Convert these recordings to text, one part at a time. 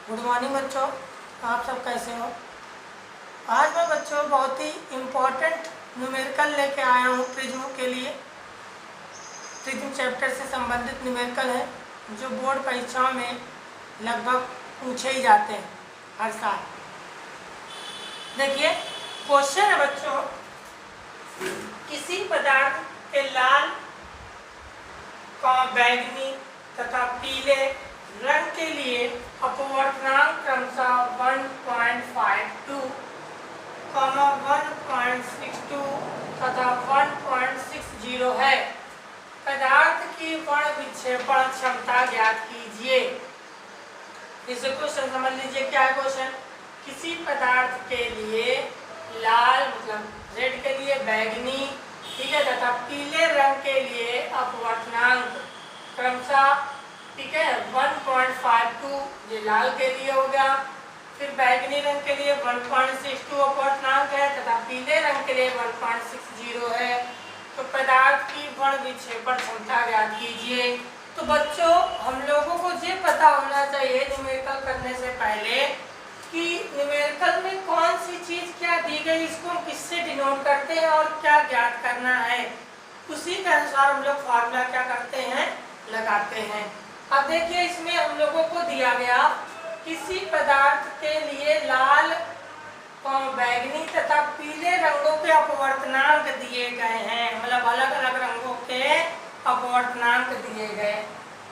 Good morning बच्चों, आप सब कैसे हो। आज मैं बच्चों बहुत ही इम्पोर्टेंट न्यूमेरिकल लेके आया हूँ प्रिज्म के लिए। प्रिज्म चैप्टर से संबंधित न्यूमेरिकल है जो बोर्ड परीक्षाओं में लगभग पूछे ही जाते हैं हर साल। देखिए क्वेश्चन है बच्चों, किसी पदार्थ के लाल, बैंगनी तथा पीले रंग के लिए अपवर्तनांक क्रमशः 1.52, 1.62 तथा 1.60 है। पदार्थ की वर्ण विक्षेपण क्षमता ज्ञात कीजिए। इसे क्वेश्चन समझ लीजिए। क्या है क्वेश्चन? किसी पदार्थ के लिए लाल मतलब रेड के लिए बैंगनी, ठीक है, तथा पीले रंग के लिए अपवर्तनांक क्रमशः, ठीक है, 1.52 ये लाल के लिए हो गया, फिर बैंगनी रंग के लिए 1.62 अपवर्तनांक है तथा पीले रंग के लिए 1.60 है। तो पदार्थ की वर्ण विक्षेपण क्षमता ज्ञात कीजिए। तो बच्चों हम लोगों को ये पता होना चाहिए न्यूमेरिकल करने से पहले कि न्यूमेरिकल में कौन सी चीज क्या दी गई, इसको हम किससे डिनोट करते हैं और क्या ज्ञात करना है। उसी के अनुसार हम लोग फार्मूला क्या करते हैं, लगाते हैं। अब देखिए इसमें हम लोगों को दिया गया किसी पदार्थ के लिए लाल, बैंगनी तथा पीले रंगों के अपवर्तनांक दिए गए हैं, मतलब अलग अलग रंगों के अपवर्तनांक दिए गए।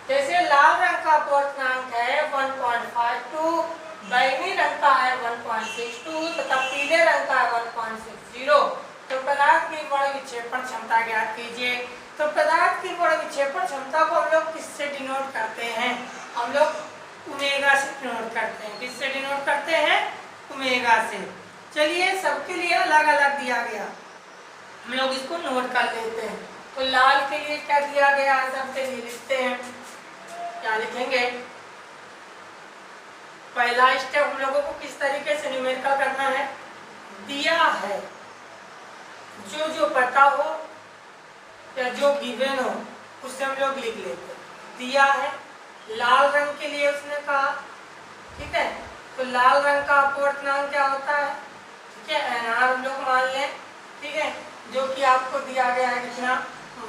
जैसे लाल रंग का अपवर्तनांक है 1.52, बैंगनी रंग का है 1.62 तथा पीले रंग का है 1.60। तो पदार्थ की वर्ण विक्षेपण क्षमता ज्ञात कीजिए। तो पदार्थ की वर्ण विक्षेपण क्षमता को हम लोग किससे डिनोट करते हैं? हम लोग ओमेगा से डिनोट करते हैं। किससे डिनोट करते हैं? ओमेगा से। चलिए सबके लिए अलग अलग दिया गया, हम लोग इसको नोट कर लेते हैं। तो लाल के लिए क्या दिया गया है, सबके लिए लिखते हैं। क्या लिखेंगे? पहला स्टेप हम लोगों को किस तरीके से न्यूमेरिकल करना है, दिया है जो जो पता हो या जो गिवन हो उससे हम लोग लिख लेते हैं। दिया है लाल रंग के लिए उसने कहा, ठीक है, तो लाल रंग का अपवर्तनांक क्या होता है, ठीक है, NR हम लोग मान लें, ठीक है, जो कि आपको दिया गया है कितना,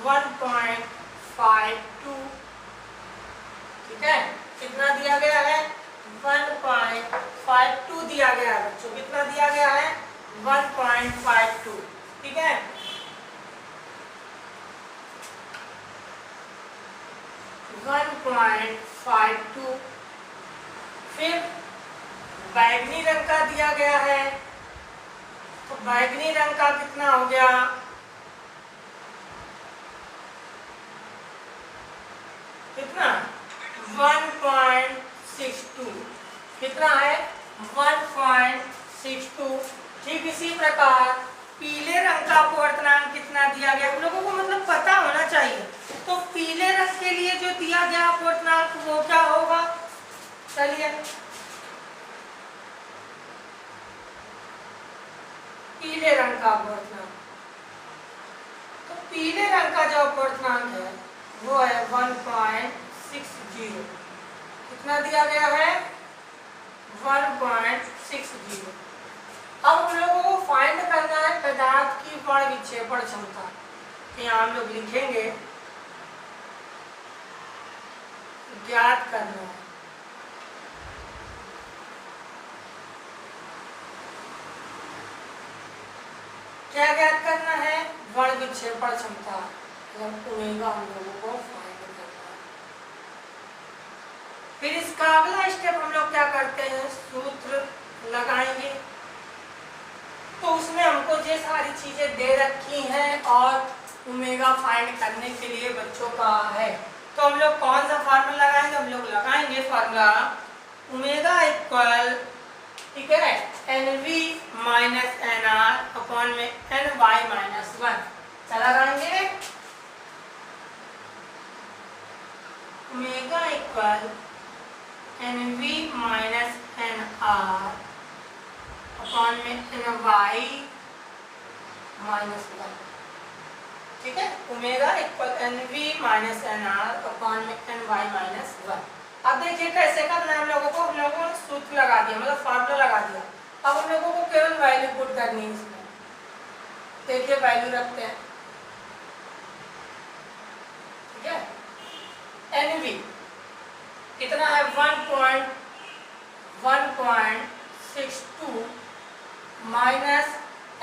1.52, ठीक है, कितना दिया गया है, 1.52 दिया गया है बच्चों। कितना दिया गया है? 1.52, ठीक है। फिर बैंगनी रंग का दिया गया है, तो बैंगनी रंग का कितना हो गया, कितना, 1.62, कितना है, 1.62। ठीक इसी प्रकार पीले रंग का अपवर्तनांक कितना दिया गया, हम लोगों को मतलब पता होना चाहिए। तो पीले रंग के लिए जो दिया गया अपवर्तनांक वो क्या होगा, चलिए पीले रंग का अपवर्तनांक, तो पीले रंग का जो अपवर्तनांक है वो है 1.60। कितना दिया गया है, 1.60। अब हम लोगों को फाइंड करना है पदार्थ की वर्ण विक्षेपण क्षमता। तो यहाँ हम लोग लिखेंगे ज्ञात करना है। क्या ज्ञात करना है? वर्ण विक्षेपण क्षमता, ओमेगा हम लोगों को फाइंड करना है। फिर इसका अगला स्टेप हम लोग क्या करते हैं, सूत्र लगाएंगे। तो उसमें हमको ये सारी चीजें दे रखी हैं और ओमेगा फाइंड करने के लिए बच्चों का है। तो हम लोग कौन सा फार्मूला लगाएंगे, हम लोग लगाएंगे फार्मूला ओमेगा इक्वल, ठीक है, NV माइनस NR अपॉन में NY माइनस 1। चला लगाएंगे omega equal NV minus NR upon में NY माइनस 1, ठीक है, omega equal NV minus NR upon में NY माइनस 1। अब देखिए कैसे करना है हम लोगों को, हम लोगों ने लगा दिया, मतलब फार्मूला लगा दिया। अब हम लोगों को केवल वैल्यू पुट करनी है इसमें। देखिए वैल्यू रखते हैं, ठीक है। एनवी कितना है 1.62 माइनस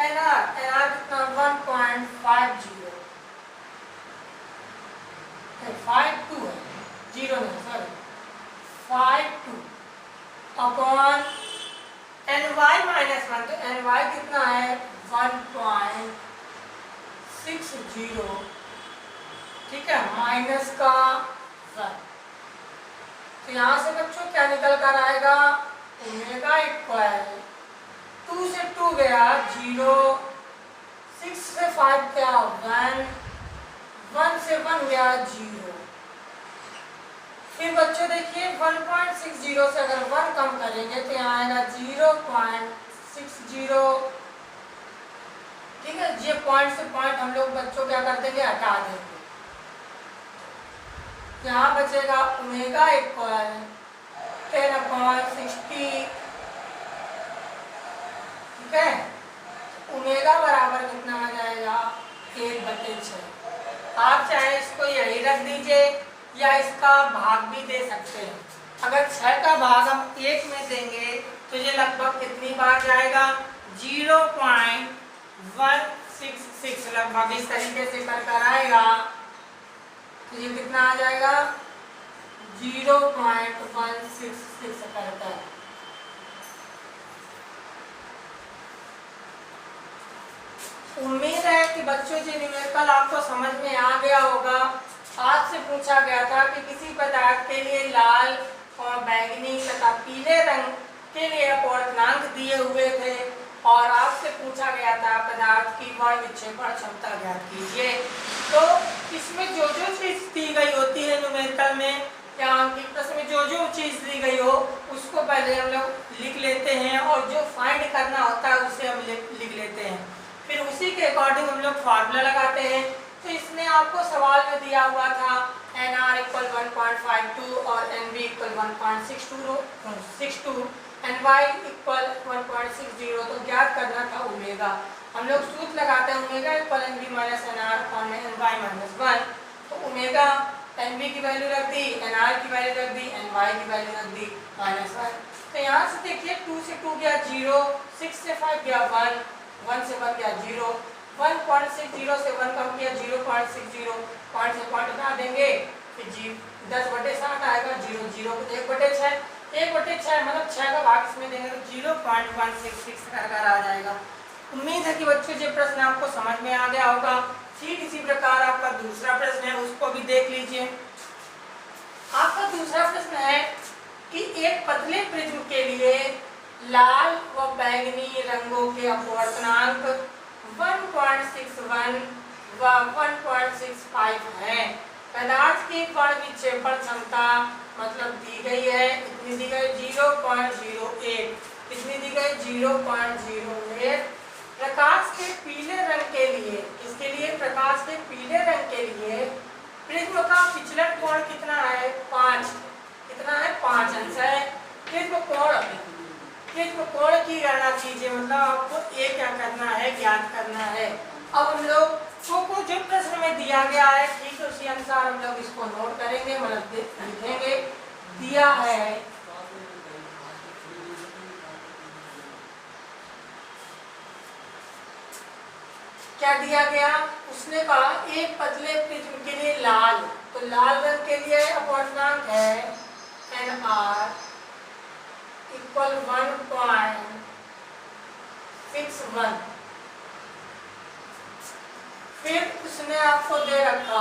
एनआर कितना 1.50 52 है, 0 नहीं सॉरी 52 अपॉन NY माइनस 1, तो NY कितना है 1.60, ठीक है, माइनस का 1। तो यहाँ से बच्चों क्या निकल कर आएगा, ओमेगा इक्वल 2 से 2 गया 0, 6 से 5 गया 1, 1 से 1 गया 0। फिर बच्चों देखिए 1.60 से अगर 1 कम करेंगे तो यहाँ आएगा 0.60, ठीक है। ये पॉइंट से पॉइंट हम लोग बच्चों क्या कर देंगे, हटा देंगे। यहाँ बचेगा ओमेगा इक्वल 10/60, ठीक है। ओमेगा बराबर कितना आ जाएगा 1/6। आप चाहे इसको यही रख दीजिए या इसका भाग भी दे सकते हैं। अगर 6 का भाग हम 1 में देंगे तो ये लगभग कितनी बार जाएगा 0.166, लगभग इस तरीके से कर आएगा। तो ये कितना आ जाएगा 0.166 करता है। उम्मीद है कि बच्चों ये न्यूमेरिकल आपको समझ में आ गया होगा। आज से पूछा गया था कि किसी पदार्थ के लिए लाल और बैंगनी तथा पीले रंग के लिए अपवर्तनांक दिए हुए थे और आपसे पूछा गया था पदार्थ की वर्ण विक्षेपण क्षमता ज्ञात कीजिए। तो इसमें जो जो चीज दी गई होती है न्यूमेरिकल में या अंकित प्रश्न में जो जो चीज दी गई हो उसको पहले हम लोग लिख लेते हैं और जो फाइंड करना होता है उसे हम लिख लेते हैं। फिर उसी के अकॉर्डिंग हम लोग फार्मूला लगाते हैं। तो इसने आपको सवाल में दिया हुआ था NR इक्वल 1.52 और NV इक्वल 1.62, NY इक्वल 1.60, तो ज्ञात करना था ओमेगा। हम लोग सूत्र लगाते हैं omega equal NV minus NR upon NY minus 1। तो ओमेगा NV की वैल्यू रख दी, NR की वैल्यू रख दी, NY की वैल्यू रख दी -1। तो यहाँ से देखिए 2 से 2 गया 0, 6 से 5 गया 1, 1 से 1 गया 0, 1.60 से 1 कम किया 0.60, पॉइंट से पॉइंट हटा देंगे, फिर 10/60 आएगा, 0 0 को 1/6, 1/6 मतलब 6 का भाग इसमें देंगे तो 0.166 कर आ जाएगा। उम्मीद है कि बच्चों ये प्रश्न आपको समझ में आ गया होगा। ठीक इसी प्रकार आपका दूसरा प्रश्न है, उसको भी देख लीजिए। आपका दूसरा प्रश्न है कि एक पतले प्रिज्म के लिए लाल व बैंगनी रंगों के अपवर्तनांक 1.61 व 1.65 है। पदार्थ की वर्ण विक्षेपण क्षमता मतलब दी गई है, इतनी दी गई 0.08, कितनी दी गई 0.08। प्रकाश के पीले रंग के लिए, इसके लिए प्रकाश के पीले रंग के लिए प्रिज्म का विचलन कोण कितना है 5, कितना है 5 अंश है। प्रिज्म कोण की गणना कीजिए, मतलब आपको ये क्या करना है, ज्ञात करना है। अब हम लोग को जो प्रश्न में दिया गया है ठीक उसी अनुसार हम लोग इसको नोट करेंगे, मतलब लिखेंगे। दिया है क्या दिया गया, उसने कहा एक पतले प्रिज्म के लिए लाल, तो लाल रंग के लिए अपवर्तनांक है NR इक्वल 1.61। फिर उसने आपको दे रखा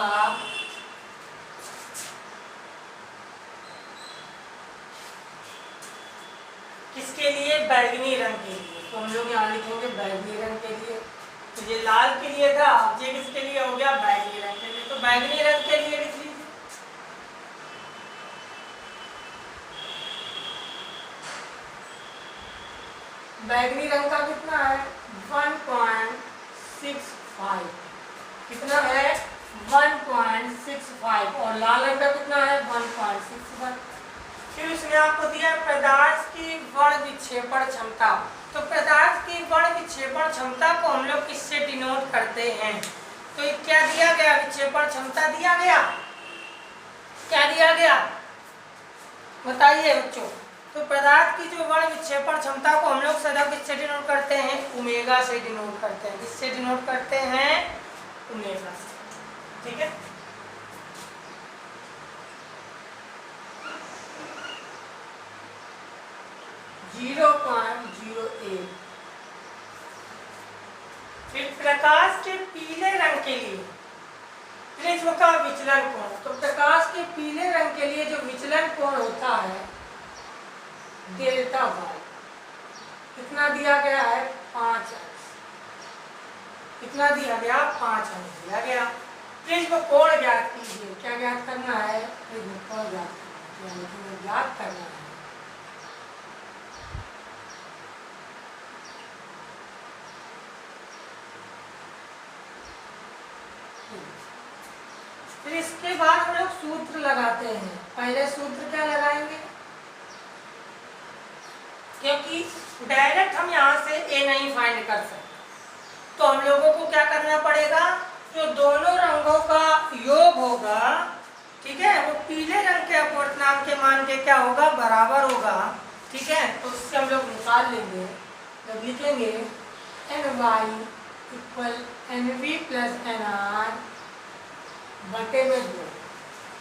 किसके लिए, बैगनी रंग के लिए, तो हम लोग यहाँ लिखेंगे बैगनी रंग के लिए। तो ये लाल के लिए था, ये किसके लिए हो गया, बैगनी रंग के लिए, तो बैगनी रंग के लिए लिख लीजिए। बैगनी रंग का कितना है 1.65, कितना है 1.65, और लाल रंग का कितना है 1.61। फिर उसने आपको दिया पदार्थ की वर्ण विक्षेपण क्षमता। तो पदार्थ की वर्ण विक्षेपण क्षमता को हम लोग किससे डिनोट करते हैं? तो ये क्या दिया गया? विक्षेपण क्षमता दिया गया। क्या दिया गया बताइए बच्चों। तो पदार्थ की जो वर्ण विक्षेपण क्षमता को हम लोग सदा किससे डिनोट करते हैं? ओमेगा से डिनोट करते हैं। किससे डिनोट करते हैं? ओमेगा से। ठीक है, जीरो पॉइंट 0.08। फिर प्रकाश के पीले रंग के लिए प्रिज्म का विचलन कोण। तो प्रकाश के पीले रंग के लिए जो विचलन कोण होता है डेल्टा वाई, कितना दिया गया है? 5 अंश। कितना दिया गया? 5 अंश दिया गया। प्रिज्म कोण ज्ञात कीजिए। क्या ज्ञात करना है? प्रिज्म कोण ज्ञात करना है। फिर इसके बाद हम लोग सूत्र लगाते हैं। पहले सूत्र क्या लगाएंगे? क्योंकि डायरेक्ट हम यहाँ से ए नहीं फाइंड कर सकते, तो हम लोगों को क्या करना पड़ेगा? जो दोनों रंगों का योग होगा, ठीक है, वो पीले रंग के अपवर्तनांक के मान के क्या होगा? बराबर होगा। ठीक है, तो उससे हम लोग निकाल लेंगे। जब लिखेंगे NY equal NV plus NR बटे में 2,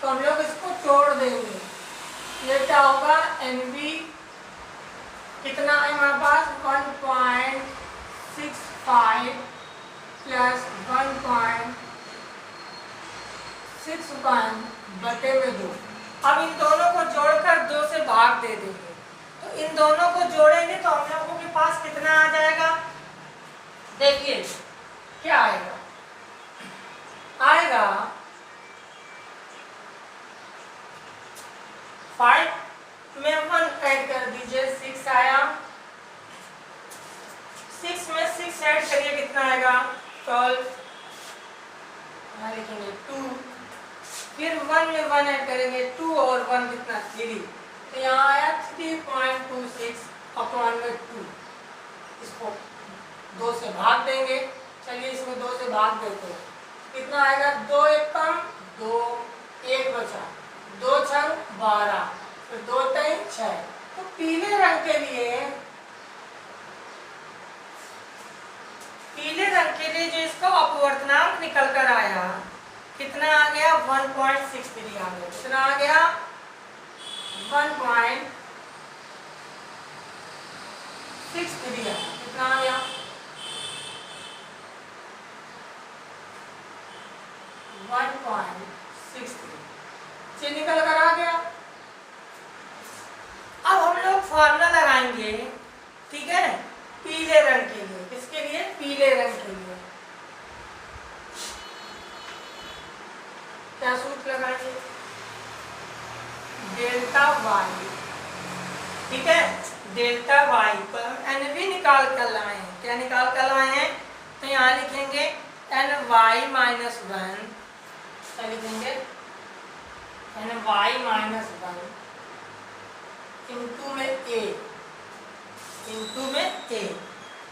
तो हम लोग इसको तोड़ देंगे। ये क्या होगा? NV कितना है हमारे पास? 1.65 प्लस 1.61 बटे में 2। अब इन दोनों को जोड़कर 2 से भाग दे देंगे। तो इन दोनों को जोड़ेंगे तो हम लोगों के पास कितना आ जाएगा? देखिए क्या आएगा? आएगा 5 में 1 ऐड कर दीजिए, 6 आया। 6 में 6 ऐड करिए, कितना आएगा? 12। यहाँ लिखेंगे 2। फिर 1 में 1 ऐड करेंगे, 2 और 1 कितना? 3। तो यहाँ आया 3.26 अपॉन में 2। इसको 2 से भाग देंगे। चलिए इसमें 2 से भाग देते हैं। कितना आएगा? 2 एक कम 2, 1 बचा, 2 छंग 12, फिर 2 3 6। तो पीले रंग के लिए जो इसका अपवर्तनांक निकल कर आया, कितना आ गया? 1.63 आ गया। कितना आ गया? 1.63 आ गया। कितना आ गया? 1.63 से निकल कर आ गया। अब हम लोग फॉर्मूला लगाएंगे, ठीक है, पीले रंग के लिए। किसके लिए? पीले रंग के लिए। क्या सूत्र लगाएंगे? Delta Y. ठीक है, डेल्टा वाई पर NV निकाल कर लाए हैं। क्या निकाल कर लाए हैं? तो यहाँ लिखेंगे NY माइनस 1। क्या लिखेंगे? NY माइनस 1 इंटू में A, इंटू में A,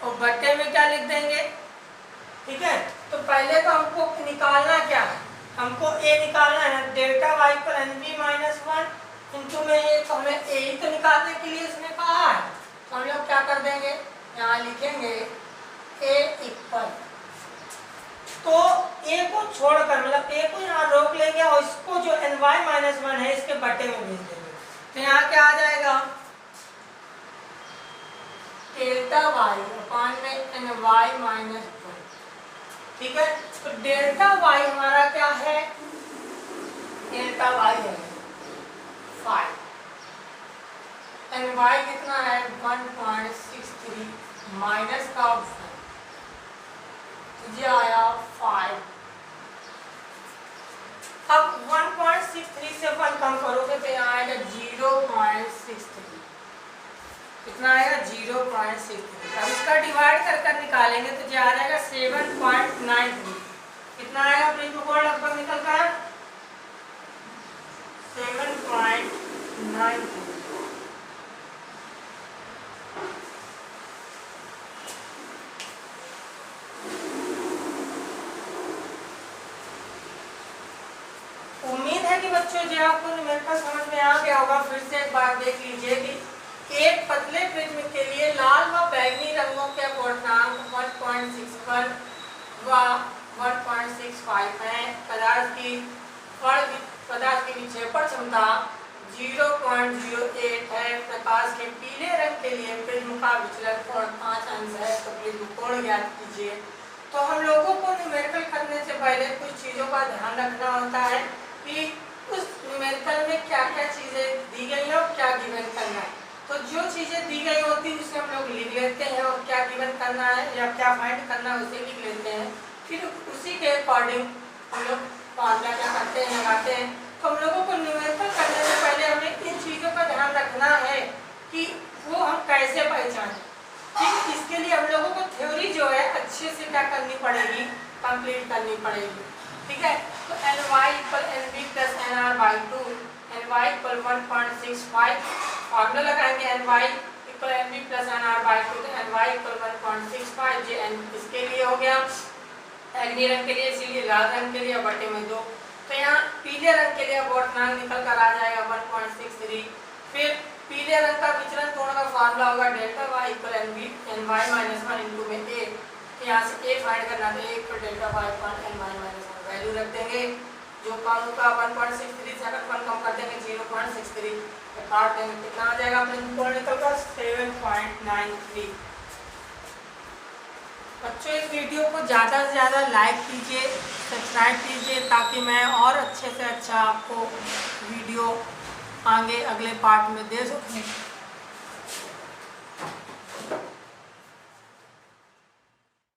और बटे में क्या लिख देंगे? ठीक है, तो पहले तो हमको निकालना क्या है? हमको A निकालना है। डेल्टा वाई पर NV माइनस 1 इंटू में A, तो हमें A ही तो निकालने के लिए इसने कहा है। तो हम लोग क्या कर देंगे? यहाँ लिखेंगे A इक्वल, तो A को छोड़कर, मतलब A को यहाँ रोक लेंगे और इसको जो NY माइनस 1 है इसके बटे में भेज देंगे। तो यहाँ क्या आ जाएगा? डेल्टा वाई अपान में NY माइनस 1। ठीक है, तो डेल्टा वाई हमारा क्या है? डेल्टा वाई है 5। NY कितना है? 1.63 माइनस का 1, ये आया 5। अब 1.63 से 1 कम करोगे तो यहाँ आएगा 0.63। कितना आएगा? 0.63। अब इसका डिवाइड कर कर निकालेंगे तो ये आ जाएगा 7.93। कितना आएगा? प्रिज्म कोण लगभग निकल कर 7.93। जैसा कि बच्चों जो आपको न्यूमेरिकल समझ में आ गया होगा, फिर से एक बार देख लीजिए कि एक पतले प्रिज्म के लिए लाल व बैंगनी रंगों के अपवर्तनांक 1.61 व 1.65 है। पदार्थ की विक्षेपण क्षमता 0.08 है। प्रकाश के पीले रंग के लिए प्रिज्म का विचलन कोण 5 अंश है। तो प्रिज्म कोण ज्ञात कीजिए। तो हम लोगों को न्यूमेरिकल करने से पहले कुछ चीज़ों का ध्यान रखना होता है कि उस न्यूमेरिकल में क्या क्या चीज़ें दी गई हैं और क्या गिवन करना है। तो जो चीज़ें दी गई होती है उसे हम लोग लिख लेते हैं और क्या गिवन करना है या क्या फाइंड करना है उसे लिख लेते हैं। फिर उसी के अकॉर्डिंग हम लोग फॉर्मूला क्या करते हैं, लगाते हैं। तो हम लोगों को न्यूमेरिकल करने से पहले हमें इन चीज़ों का ध्यान रखना है कि वो हम कैसे पहचानें। ठीक, इसके लिए हम लोगों को थ्योरी जो है अच्छे से क्या करनी पड़ेगी, कंप्लीट करनी पड़ेगी। ठीक है, तो Ny = Nv + Nr/2, Ny = 1.65, formula लगाएंगे Ny = Nv + Nr/2, तो Ny = 1.65, ये इसके लिए हो गया अग्नि रंग के लिए, इसीलिए लाल रंग के लिए बटे में 2। तो यहाँ पीले रंग के लिए अपवर्तनांक निकल कर आ जाएगा 1.63। फिर पीले रंग का विचलन कोण का फार्मूला होगा डेल्टा y = Nv Ny - 1 × में a। तो यहाँ से a फाइंड करना, तो 1 पर डेल्टा y = Ny - 1 वैल्यू रख देंगे। जो कम का 1.63 से अगर 1 कम कर देंगे 0.63, तो काट देंगे, कितना आ जाएगा अपने कोण निकल कर 7.93। बच्चों इस वीडियो को ज़्यादा से ज़्यादा लाइक कीजिए, सब्सक्राइब कीजिए, ताकि मैं और अच्छे से अच्छा आपको वीडियो आगे अगले पार्ट में दे सकूँ।